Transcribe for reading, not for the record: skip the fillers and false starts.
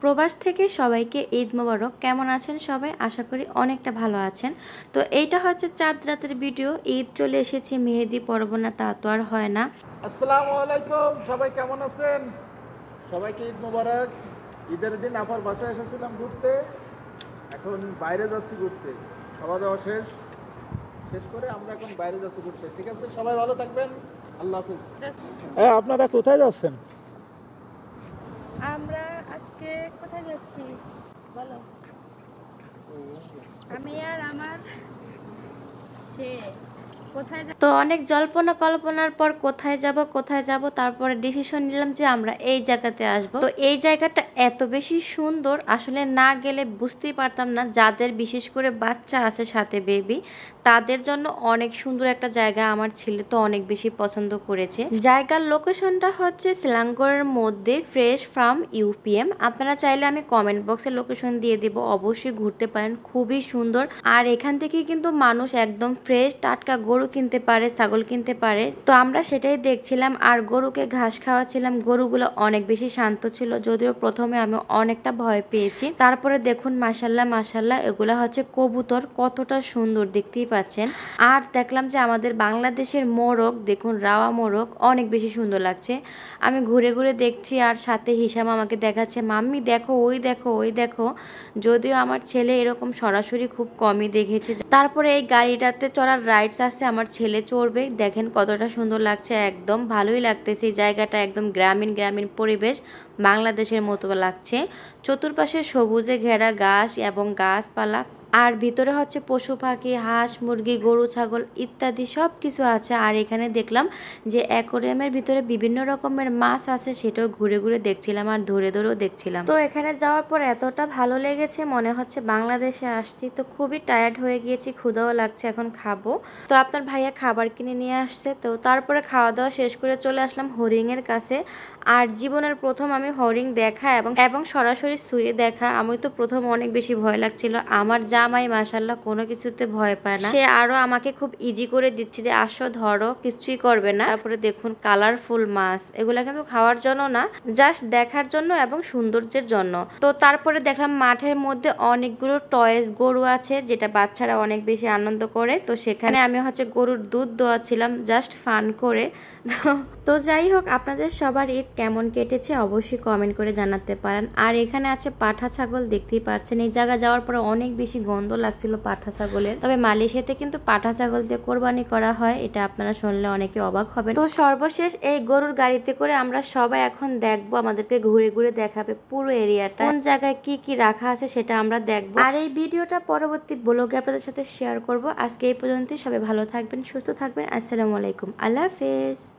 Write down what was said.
প্রবাস থেকে সবাইকে ঈদ মোবারক। কেমন আছেন সবাই? আশা করি অনেকটা ভালো আছেন। তো এইটা হচ্ছে চাঁদ রাতের ভিডিও। ঈদ চলে এসেছে, মেহেদি পরব না তা তো আর হয় না। আসসালামু আলাইকুম, সবাই কেমন আছেন? সবাইকে ঈদ মোবারক। ঈদের দিন আবার বাসায় এসেছিলাম ঘুরতে, এখন বাইরে যাচ্ছি ঘুরতে। খাওয়া দাওয়া শেষ করে আমরা এখন বাইরে যাচ্ছি ঘুরতে। ঠিক আছে, সবাই ভালো থাকবেন, আল্লাহ হাফিজ। আপনারা কোথায় যাচ্ছেন? আমরা আজকে কোথায় যাচ্ছি বলো? আমি আর আমার সে তো অনেক জল্পনা কল্পনার পর কোথায় যাব তারপরে ডিসিশন নিলাম যে আমরা এই জায়গাতে আসব। তো এই জায়গাটা এত বেশি সুন্দর, আসলে না গেলে বুঝতেই পারতাম না। যাদের বিশেষ করে বাচ্চা আছে সাথে, বেবি, তাদের জন্য অনেক সুন্দর একটা জায়গা। আমার ছেলে তো অনেক বেশি পছন্দ করেছে। জায়গার লোকেশনটা হচ্ছে সিলাঙ্গরের মধ্যে, ফ্রেশ ফ্রম ইউপিএম। আপনারা চাইলে আমি কমেন্ট বক্সে লোকেশন দিয়ে দিব, অবশ্যই ঘুরতে পারেন, খুবই সুন্দর। আর এখান থেকে কিন্তু মানুষ একদম ফ্রেশ টাটকা গরু কিনতে পারে, ছাগল কিনতে পারে। তো আমরা সেটাই দেখছিলাম আর গরুকে ঘাস খাওয়াচ্ছিলাম। গরুগুলো অনেক বেশি শান্ত ছিল, যদিও প্রথমে আমি অনেকটা ভয় পেয়েছি। তারপরে দেখুন মাশাল্লাহ মাশাল্লাহ, এগুলা হচ্ছে কবুতর, কতটা সুন্দর দেখতেই পাচ্ছেন। আর দেখলাম যে আমাদের বাংলাদেশের মোরগ, দেখুন রাওয়া মোরগ, অনেক বেশি সুন্দর লাগছে। আমি ঘুরে ঘুরে দেখছি আর সাথে হিসাব আমাকে দেখাচ্ছে, মাম্মি দেখো ওই দেখো ওই দেখো। যদিও আমার ছেলে এরকম সরাসরি খুব কমই দেখেছে। তারপরে এই গাড়িটাতে চড়ার রাইডস আছে, আমার ছেলে চড়বে। দেখেন কতটা সুন্দর লাগছে, একদম ভালোই লাগতেছে। এই জায়গাটা একদম গ্রামীণ পরিবেশ, বাংলাদেশের মতো লাগছে। চতুর্পাশে সবুজে ঘেরা ঘাস এবং গাছপালা, আর ভিতরে হচ্ছে পশু পাখি, হাঁস মুরগি, গরু ছাগল ইত্যাদি সব কিছু আছে। আর এখানে দেখলাম যে অ্যাকোরিয়ামের ভিতরে বিভিন্ন রকমের মাছ আছে, সেটাও ঘুরে ঘুরে দেখছিলাম আর ধরে ধরেও দেখছিলাম। তো এখানে যাওয়ার পর এতটা ভালো লেগেছে, মনে হচ্ছে বাংলাদেশে আসছি। তো খুবই টায়ার্ড হয়ে গিয়েছি, ক্ষুধাও লাগছে, এখন খাবো। তো আপনার ভাইয়া খাবার কিনে নিয়ে আসছে। তো তারপরে খাওয়া দাওয়া শেষ করে চলে আসলাম হরিণের কাছে। আর জীবনের প্রথম আমি হরিণ দেখা এবং সরাসরি শুয়ে দেখা। আমি তো প্রথম অনেক বেশি ভয় লাগছিল। আমার জামাই মাশাল্লাহ কোনো কিছুতে ভয় পায় না, সে আরো আমাকে খুব ইজি করে দিচ্ছে যে আসো ধরো, কিছুই করবে না। তারপরে দেখুন কালারফুল মাছ, এগুলা কিন্তু খাওয়ার জন্য না, জাস্ট দেখার জন্য এবং সৌন্দর্যের জন্য। তো তারপরে দেখলাম মাঠের মধ্যে অনেকগুলো টয়েস গরু আছে, যেটা বাচ্চারা অনেক বেশি আনন্দ করে। তো সেখানে আমি হচ্ছে গরুর দুধ দোয়াচ্ছিলাম, জাস্ট ফান করে। তো যাই হোক, আপনাদের সবার ঈদ কেমন কেটেছে অবশ্যই কমেন্ট করে জানাতে পারেন। আর এখানে আছে পাঠা ছাগল, দেখতেই পাচ্ছেন। এই জায়গা যাওয়ার পরে অনেক বেশি গন্ধ লাগছিল পাঠা ছাগলের। তবে মালয়েশিয়াতে কিন্তু পাঠা ছাগল দিয়ে কোরবানি করা হয়, এটা আপনারা শুনলে অনেকে অবাক হবেন। তো সর্বশেষ এই গরুর গাড়িতে করে আমরা সবাই এখন দেখবো, আমাদেরকে ঘুরে ঘুরে দেখাবে পুরো এরিয়াটা, কোন জায়গায় কি কি রাখা আছে সেটা আমরা দেখবো। আর এই ভিডিওটা পরবর্তী ব্লগে আপনাদের সাথে শেয়ার করব। আজকে এই পর্যন্তই, সবাই ভালো থাকবেন, সুস্থ থাকবেন। আসসালামু আলাইকুম, আল্লাহ হাফেজ।